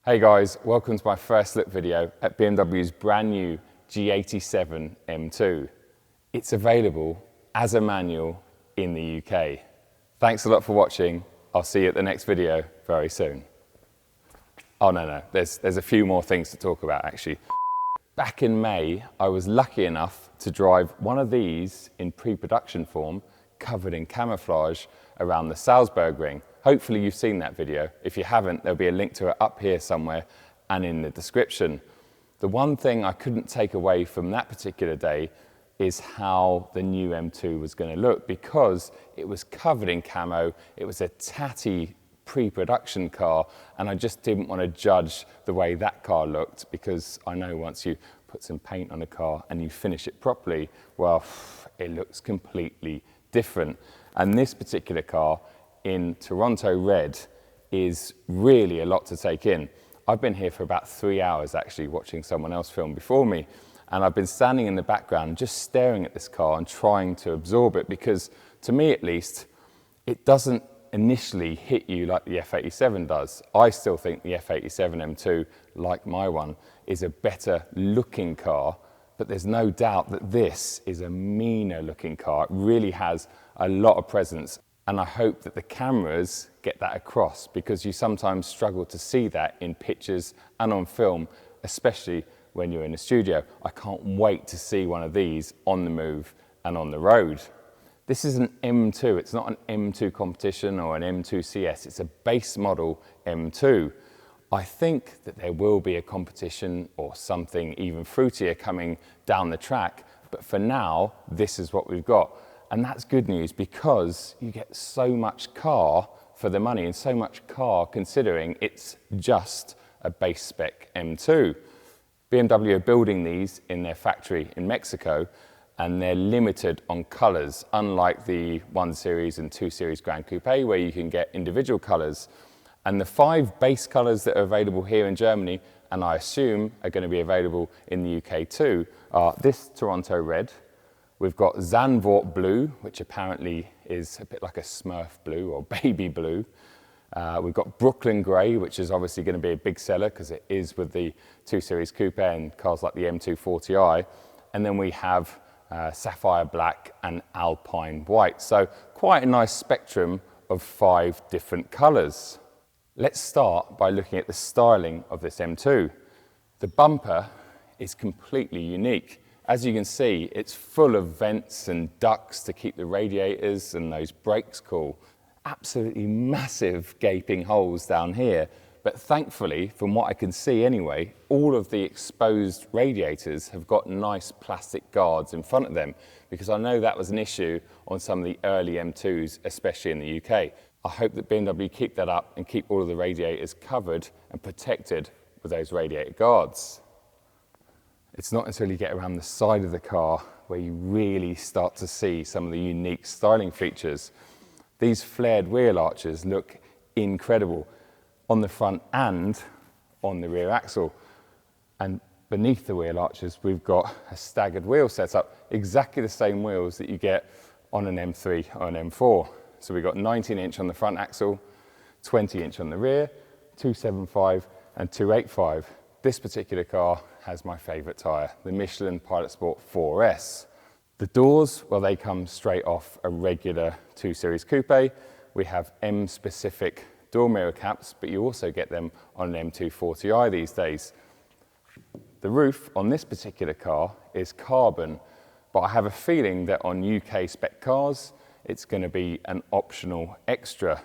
Hey guys, welcome to my first look video at BMW's brand new G87 M2. It's available as a manual in the UK. Thanks a lot for watching. I'll see you at the next video very soon. Oh no, there's a few more things to talk about actually. Back in May, I was lucky enough to drive one of these in pre-production form, covered in camouflage, around the Salzburg ring. Hopefully you've seen that video. If you haven't, there'll be a link to it up here somewhere and in the description. The one thing I couldn't take away from that particular day is how the new M2 was going to look, because it was covered in camo, it was a tatty pre-production car, and I just didn't want to judge the way that car looked, because I know once you put some paint on a car and you finish it properly, well, it looks completely different. And this particular car in Toronto red is really a lot to take in. I've been here for about 3 hours actually watching someone else film before me, and I've been standing in the background just staring at this car and trying to absorb it, because to me at least, it doesn't initially hit you like the F87 does. I still think the F87 M2, like my one, is a better looking car, but there's no doubt that this is a meaner looking car. It really has a lot of presence, and I hope that the cameras get that across, because you sometimes struggle to see that in pictures and on film, especially when you're in a studio. I can't wait to see one of these on the move and on the road. This is an M2, it's not an M2 competition or an M2 CS, it's a base model M2. I think that there will be a competition or something even fruitier coming down the track, but for now, this is what we've got. And that's good news, because you get so much car for the money, and so much car considering it's just a base spec M2. BMW are building these in their factory in Mexico, and they're limited on colours, unlike the 1 Series and 2 Series Grand Coupe, where you can get individual colours. And the 5 base colours that are available here in Germany, and I assume are going to be available in the UK too, are this Toronto red. We've got Zandvoort blue, which apparently is a bit like a Smurf blue or baby blue. We've got Brooklyn grey, which is obviously going to be a big seller because it is with the 2 Series Coupe and cars like the M240i. And then we have sapphire black and alpine white. So quite a nice spectrum of 5 different colours. Let's start by looking at the styling of this M2. The bumper is completely unique. As you can see, it's full of vents and ducts to keep the radiators and those brakes cool. Absolutely massive gaping holes down here. But thankfully, from what I can see anyway, all of the exposed radiators have got nice plastic guards in front of them, because I know that was an issue on some of the early M2s, especially in the UK. I hope that BMW keep that up and keep all of the radiators covered and protected with those radiator guards. It's not until you get around the side of the car where you really start to see some of the unique styling features. These flared wheel arches look incredible on the front and on the rear axle. And beneath the wheel arches, we've got a staggered wheel setup, exactly the same wheels that you get on an M3 or an M4. So we've got 19-inch on the front axle, 20-inch on the rear, 275 and 285. This particular car has my favourite tyre, the Michelin Pilot Sport 4S. The doors, well, they come straight off a regular 2 Series Coupe. We have M-specific door mirror caps, but you also get them on an M240i these days. The roof on this particular car is carbon, but I have a feeling that on UK Spec cars, it's going to be an optional extra.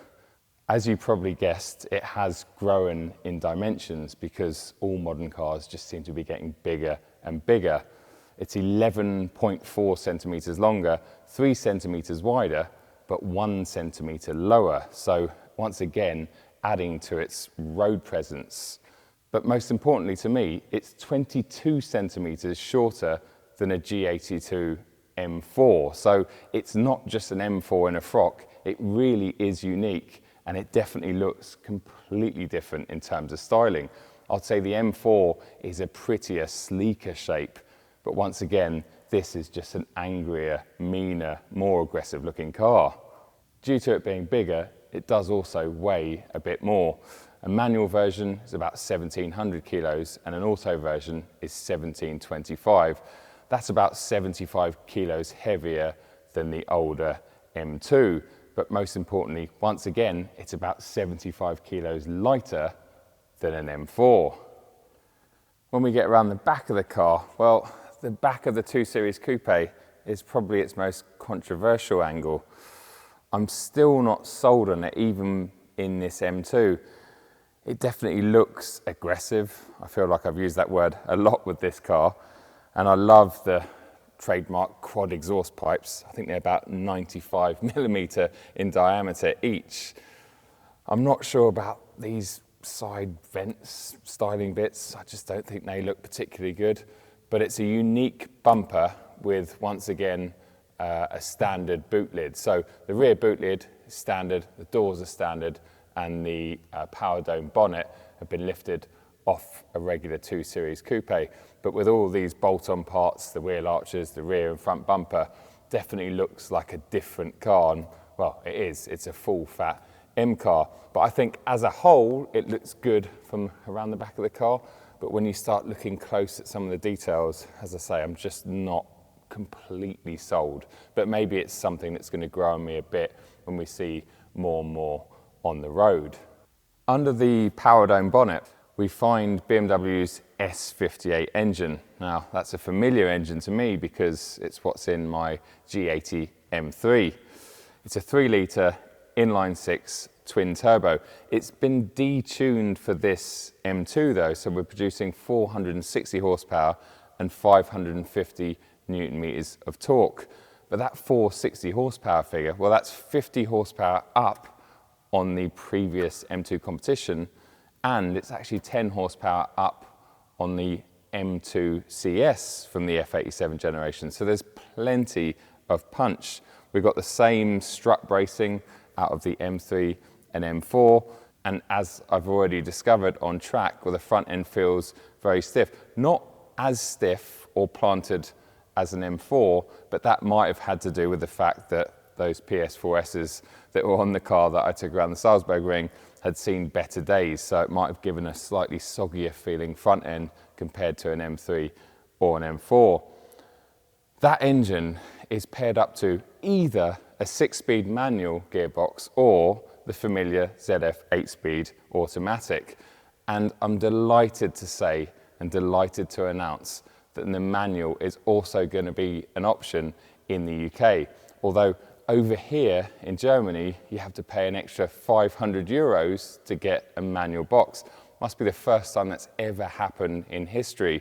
As you probably guessed, it has grown in dimensions, because all modern cars just seem to be getting bigger and bigger. It's 11.4 centimetres longer, 3 centimetres wider, but 1 centimetre lower. So once again, adding to its road presence. But most importantly to me, it's 22 centimetres shorter than a G82 M4. So it's not just an M4 in a frock, it really is unique, and it definitely looks completely different in terms of styling. I'd say the M4 is a prettier, sleeker shape, but once again, this is just an angrier, meaner, more aggressive looking car. Due to it being bigger, it does also weigh a bit more. A manual version is about 1,700 kilos and an auto version is 1,725. That's about 75 kilos heavier than the older M2. But most importantly, once again, it's about 75 kilos lighter than an M4. When we get around the back of the car, well, the back of the 2 Series Coupe is probably its most controversial angle. I'm still not sold on it, even in this M2. It definitely looks aggressive. I feel like I've used that word a lot with this car. And I love the trademark quad exhaust pipes. I think they're about 95 millimeter in diameter each. I'm not sure about these side vents, styling bits. I just don't think they look particularly good, but it's a unique bumper with, once again, a standard boot lid. So the rear boot lid is standard, the doors are standard, and the power dome bonnet have been lifted off a regular 2 Series Coupe. But with all these bolt-on parts, the wheel arches, the rear and front bumper, definitely looks like a different car. And, well, it is. It's a full-fat M car. But I think as a whole, it looks good from around the back of the car. But when you start looking close at some of the details, as I say, I'm just not completely sold. But maybe it's something that's going to grow on me a bit when we see more and more on the road. Under the power dome bonnet, we find BMW's S58 engine. Now, that's a familiar engine to me because it's what's in my G80 M3. It's a 3-litre inline-6 twin turbo. It's been detuned for this M2 though, so we're producing 460 horsepower and 550 Newton meters of torque. But that 460 horsepower figure, well, that's 50 horsepower up on the previous M2 competition, and it's actually 10 horsepower up on the M2 CS from the F87 generation. So there's plenty of punch. We've got the same strut bracing out of the M3 and M4, and as I've already discovered on track, well, the front end feels very stiff. Not as stiff or planted as an M4, but that might have had to do with the fact that those PS4Ss that were on the car that I took around the Salzburg ring had seen better days, so it might have given a slightly soggier feeling front end compared to an M3 or an M4. That engine is paired up to either a 6-speed manual gearbox or the familiar ZF 8-speed automatic. And I'm delighted to say and delighted to announce that the manual is also going to be an option in the UK. Although over here in Germany, you have to pay an extra 500 euros to get a manual box. Must be the first time that's ever happened in history,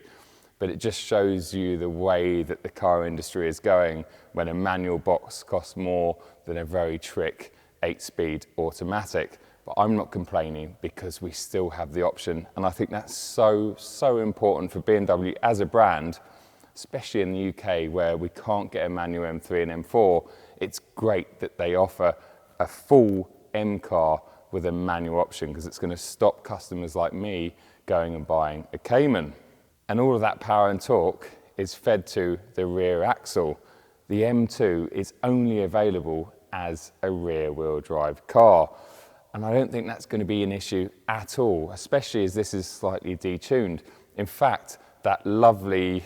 but it just shows you the way that the car industry is going when a manual box costs more than a very trick 8-speed automatic. But I'm not complaining because we still have the option, and I think that's so important for BMW as a brand, especially in the UK where we can't get a manual M3 and M4. It's great that they offer a full M car with a manual option, because it's going to stop customers like me going and buying a Cayman. And all of that power and torque is fed to the rear axle. The M2 is only available as a rear-wheel drive car. And I don't think that's going to be an issue at all, especially as this is slightly detuned. In fact, that lovely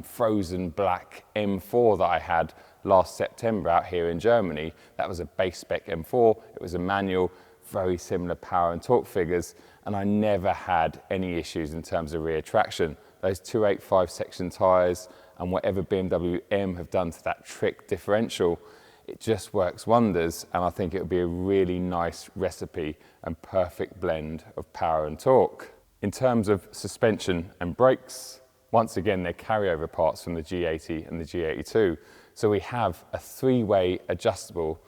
frozen black M4 that I had last September out here in Germany, that was a base spec M4. It was a manual, very similar power and torque figures, and I never had any issues in terms of rear traction. Those 285 section tyres and whatever BMW M have done to that trick differential, it just works wonders, and I think it would be a really nice recipe and perfect blend of power and torque. In terms of suspension and brakes, once again, they're carryover parts from the G80 and the G82. So we have a 3-way adjustable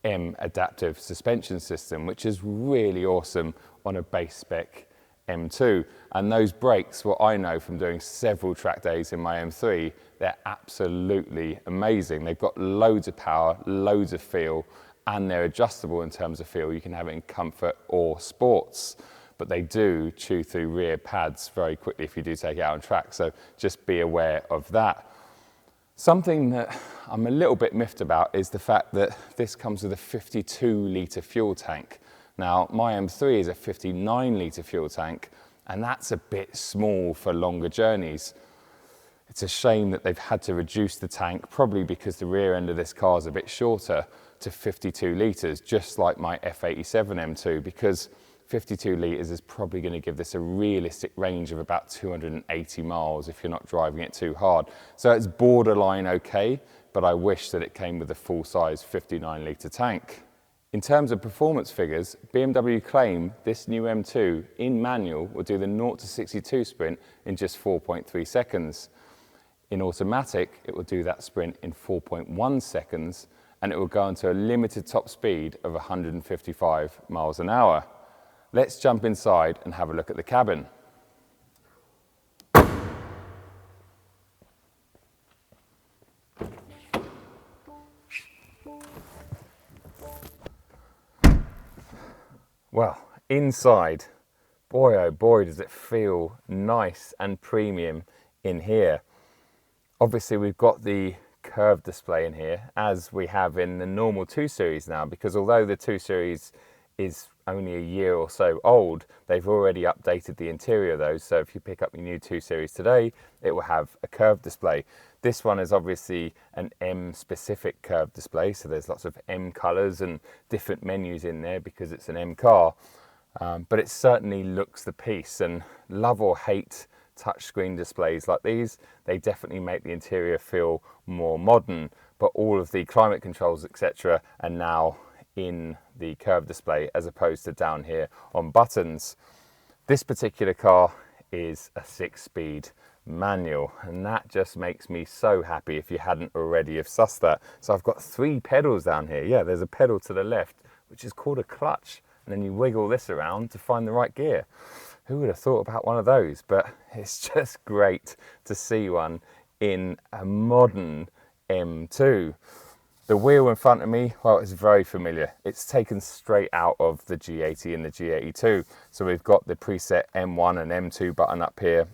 M adaptive suspension system, which is really awesome on a base spec M2. And those brakes, what I know from doing several track days in my M3, they're absolutely amazing. They've got loads of power, loads of feel, and they're adjustable in terms of feel. You can have it in comfort or sports, but they do chew through rear pads very quickly if you do take it out on track. So just be aware of that. Something that I'm a little bit miffed about is the fact that this comes with a 52-litre fuel tank. Now, my M3 is a 59 litre fuel tank, and that's a bit small for longer journeys. It's a shame that they've had to reduce the tank, probably because the rear end of this car is a bit shorter, to 52 litres, just like my F87 M2, because 52 litres is probably going to give this a realistic range of about 280 miles if you're not driving it too hard. So it's borderline okay, but I wish that it came with a full-size 59 litre tank. In terms of performance figures, BMW claim this new M2 in manual will do the 0 to 62 sprint in just 4.3 seconds. In automatic, it will do that sprint in 4.1 seconds, and it will go into a limited top speed of 155 miles an hour. Let's jump inside and have a look at the cabin. Well, inside, boy oh boy does it feel nice and premium in here. Obviously we've got the curved display in here, as we have in the normal 2 Series now, because although the 2 Series is only a year or so old, they've already updated the interior of those. So if you pick up your new 2 Series today, it will have a curved display. This one is obviously an M specific curved display, so there's lots of M colours and different menus in there because it's an M car, but it certainly looks the piece. And love or hate touchscreen displays like these, they definitely make the interior feel more modern, but all of the climate controls etc. are now in the curved display as opposed to down here on buttons. This particular car is a 6-speed manual, and that just makes me so happy if you hadn't already have sussed that. So I've got 3 pedals down here. Yeah, there's a pedal to the left which is called a clutch, and then you wiggle this around to find the right gear. Who would have thought about one of those? But it's just great to see one in a modern M2. The wheel in front of me, well, it's very familiar. It's taken straight out of the G80 and the G82. So we've got the preset M1 and M2 button up here.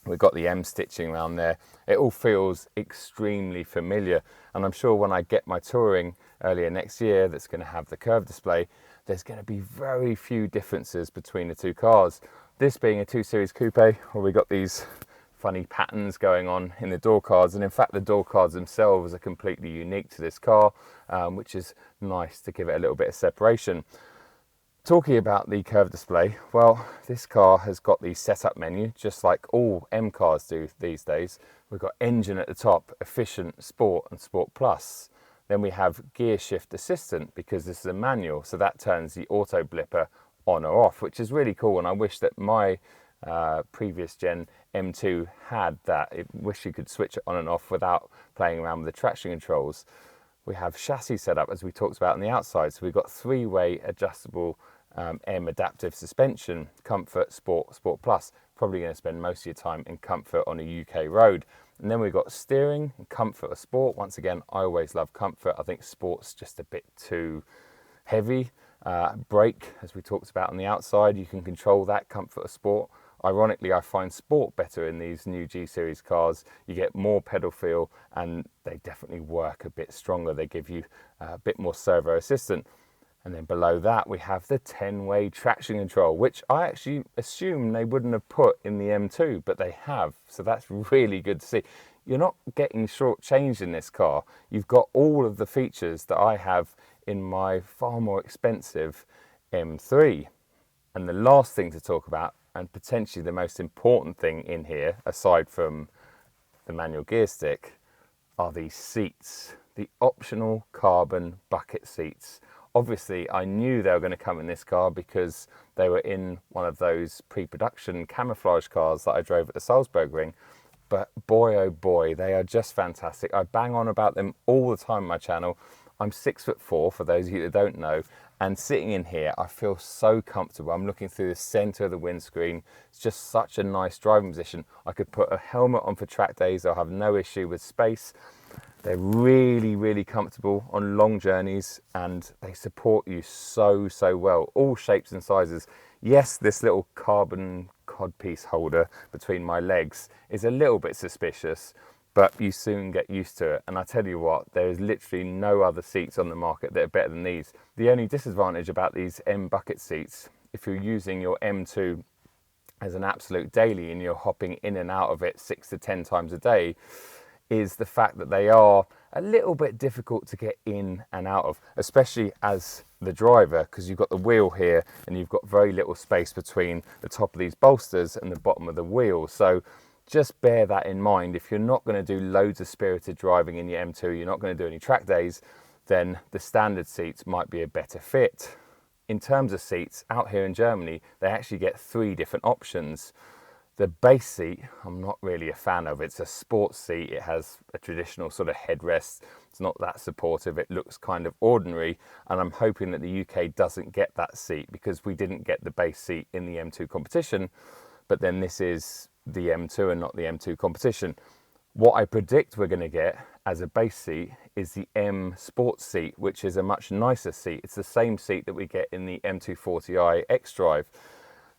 We've got the M stitching around there. It all feels extremely familiar. And I'm sure when I get my touring earlier next year that's going to have the curved display, there's going to be very few differences between the 2 cars. This being a 2 Series coupe, where we got these funny patterns going on in the door cards, and in fact the door cards themselves are completely unique to this car, which is nice to give it a little bit of separation. Talking about the curved display, well, this car has got the setup menu just like all M cars do these days. We've got engine at the top, efficient, sport and sport plus. Then we have gear shift assistant because this is a manual, so that turns the auto blipper on or off, which is really cool. And I wish that my previous gen M2 had that. I wish you could switch it on and off without playing around with the traction controls. We have chassis setup, as we talked about on the outside. So we've got 3-way adjustable M adaptive suspension, comfort, sport, sport plus. Probably going to spend most of your time in comfort on a UK road. And then we've got steering, comfort or sport. Once again, I always love comfort. I think sport's just a bit too heavy. Brake, as we talked about on the outside, you can control that, comfort or sport. Ironically, I find sport better in these new G-Series cars. You get more pedal feel and they definitely work a bit stronger. They give you a bit more servo assistant. And then below that, we have the 10-way traction control, which I actually assume they wouldn't have put in the M2, but they have. So that's really good to see. You're not getting shortchanged in this car. You've got all of the features that I have in my far more expensive M3. And the last thing to talk about, and potentially the most important thing in here, aside from the manual gear stick, are these seats, the optional carbon bucket seats. Obviously, I knew they were going to come in this car because they were in one of those pre-production camouflage cars that I drove at the Salzburg Ring. But boy, oh boy, they are just fantastic. I bang on about them all the time on my channel. I'm 6'4", for those of you that don't know, and sitting in here, I feel so comfortable. I'm looking through the center of the windscreen. It's just such a nice driving position. I could put a helmet on for track days. I'll have no issue with space. They're really, really comfortable on long journeys, and they support you so, so well. All shapes and sizes. Yes, this little carbon codpiece holder between my legs is a little bit suspicious, but you soon get used to it. And I tell you what, there is literally no other seats on the market that are better than these. The only disadvantage about these M bucket seats, if you're using your M2 as an absolute daily and you're hopping in and out of it 6 to 10 times a day, is the fact that they are a little bit difficult to get in and out of, especially as the driver, because you've got the wheel here and you've got very little space between the top of these bolsters and the bottom of the wheel. So just bear that in mind. If you're not going to do loads of spirited driving in your M2, you're not going to do any track days, then the standard seats might be a better fit. In terms of seats, out here in Germany, they actually get 3 different options. The base seat, I'm not really a fan of. It's a sports seat. It has a traditional sort of headrest. It's not that supportive. It looks kind of ordinary. And I'm hoping that the UK doesn't get that seat, because we didn't get the base seat in the M2 competition. But then this is the M2 and not the M2 competition. What I predict we're going to get as a base seat is the M Sports seat, which is a much nicer seat. It's the same seat that we get in the M240i X-Drive.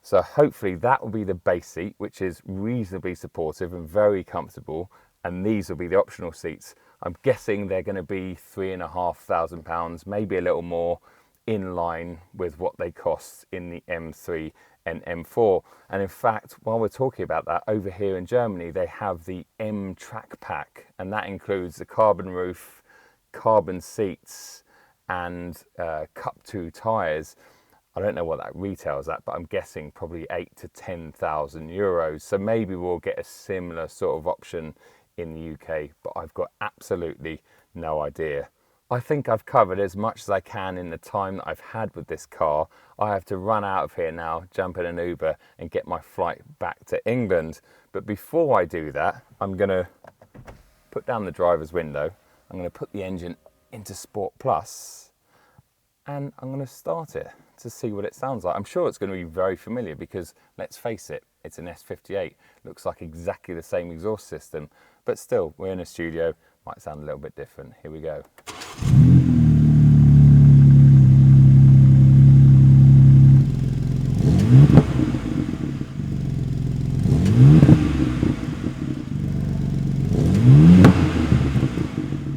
So hopefully that will be the base seat, which is reasonably supportive and very comfortable, and these will be the optional seats. I'm guessing they're going to be £3,500, maybe a little more, in line with what they cost in the M3 and M4. And in fact, while we're talking about that, over here in Germany they have the M Track Pack, and that includes the carbon roof, carbon seats, and Cup 2 tyres. I don't know what that retails at, but I'm guessing probably 8 to 10,000 euros. So maybe we'll get a similar sort of option in the UK, but I've got absolutely no idea. I think I've covered as much as I can in the time that I've had with this car. I have to run out of here now, jump in an Uber and get my flight back to England. But before I do that, I'm going to put down the driver's window. I'm going to put the engine into Sport Plus, and I'm going to start it to see what it sounds like. I'm sure it's going to be very familiar, because let's face it, it's an S58. Looks like exactly the same exhaust system, but still, we're in a studio, might sound a little bit different. Here we go.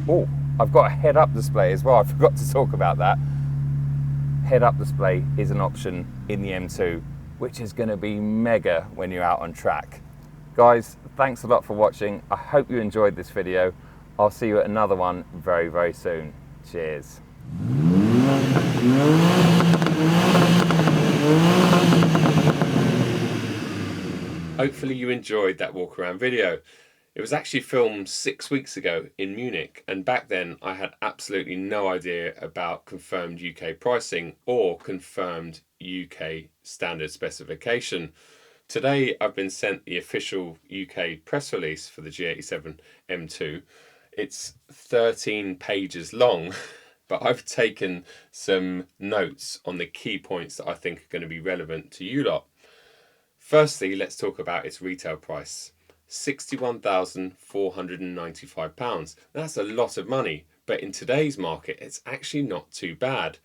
Oh, I've got a head-up display as well. I forgot to talk about that. Head-up display is an option in the M2, which is going to be mega when you're out on track. Guys, thanks a lot for watching. I hope you enjoyed this video. I'll see you at another one very, very soon. Cheers. Hopefully you enjoyed that walk around video. It was actually filmed 6 weeks ago in Munich, and back then I had absolutely no idea about confirmed UK pricing or confirmed UK standard specification. Today I've been sent the official UK press release for the G87 M2. It's 13 pages long, but I've taken some notes on the key points that I think are going to be relevant to you lot. Firstly, let's talk about its retail price. £61,495. That's a lot of money, but in today's market it's actually not too bad.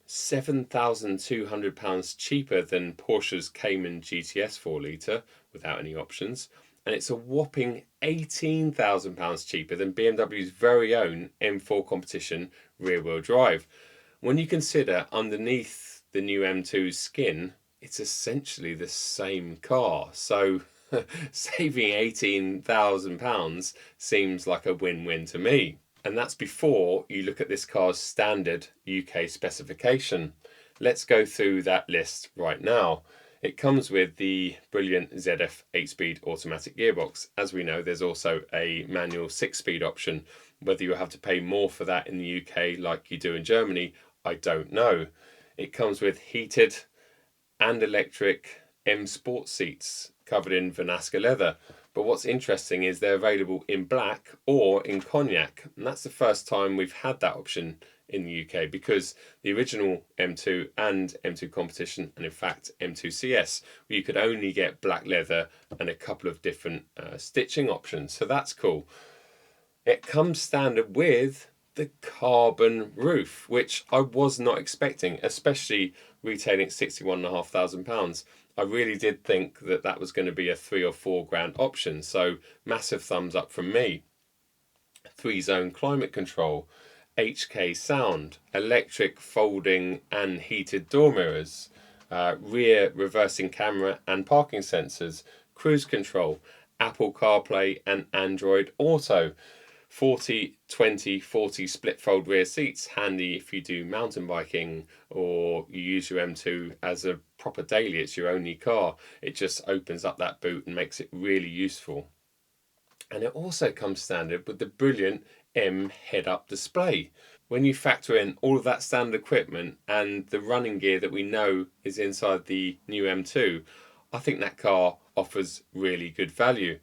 £7,200 cheaper than Porsche's Cayman GTS 4 litre without any options, and it's a whopping £18,000 cheaper than BMW's very own M4 competition rear-wheel drive. When you consider underneath the new M2's skin, it's essentially the same car, so saving £18,000 seems like a win-win to me. And that's before you look at this car's standard UK specification. Let's go through that list right now. It comes with the brilliant ZF 8-speed automatic gearbox. As we know, there's also a manual 6-speed option. Whether you have to pay more for that in the UK like you do in Germany, I don't know. It comes with heated and electric M Sport seats covered in Vernasca leather. But what's interesting is they're available in black or in cognac. And that's the first time we've had that option in the UK, because the original M2 and M2 competition, and in fact M2 CS, you could only get black leather and a couple of different stitching options. So that's cool. It comes standard with the carbon roof, which I was not expecting, especially retailing at £61,500. I really did think that that was going to be a £3 or £4 option. So massive thumbs up from me. 3-zone climate control, HK sound, electric folding and heated door mirrors, rear reversing camera and parking sensors, cruise control, Apple CarPlay and Android Auto, 40/20/40 split fold rear seats, handy if you do mountain biking or you use your M2 as a proper daily, it's your only car. It just opens up that boot and makes it really useful. And it also comes standard with the brilliant M head-up display. When you factor in all of that standard equipment and the running gear that we know is inside the new M2, I think that car offers really good value.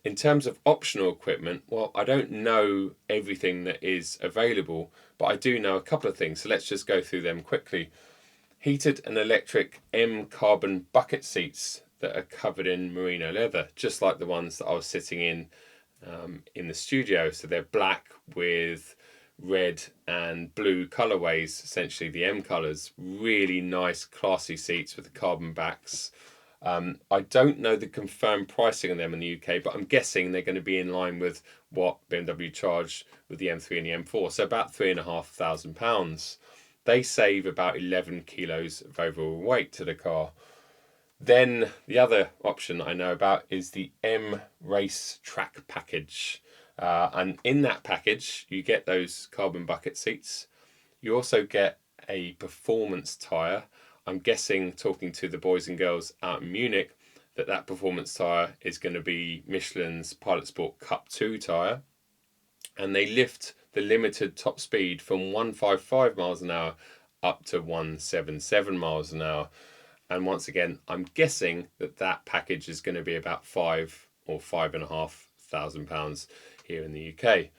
In terms of optional equipment, well, I don't know everything that is available, but I do know a couple of things, so let's just go through them quickly. Heated and electric M carbon bucket seats that are covered in merino leather, just like the ones that I was sitting in the studio. So they're black with red and blue colorways, essentially the M colors. Really nice, classy seats with the carbon backs. I don't know the confirmed pricing on them in the UK, but I'm guessing they're going to be in line with what BMW charged with the M3 and the M4, so about £3,500. They save about 11 kilos of overall weight to the car. Then the other option I know about is the M Race Track package. And in that package, you get those carbon bucket seats. You also get a performance tyre. I'm guessing, talking to the boys and girls out in Munich, that performance tyre is going to be Michelin's Pilot Sport Cup 2 tyre. And they lift the limited top speed from 155 miles an hour up to 177 miles an hour. And once again, I'm guessing that package is going to be about £5,000 or £5,500 here in the UK.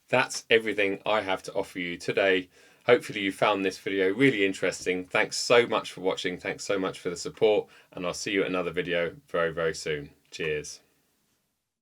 That's everything I have to offer you today. Hopefully you found this video really interesting. Thanks so much for watching. Thanks so much for the support. And I'll see you at another video very, very soon. Cheers.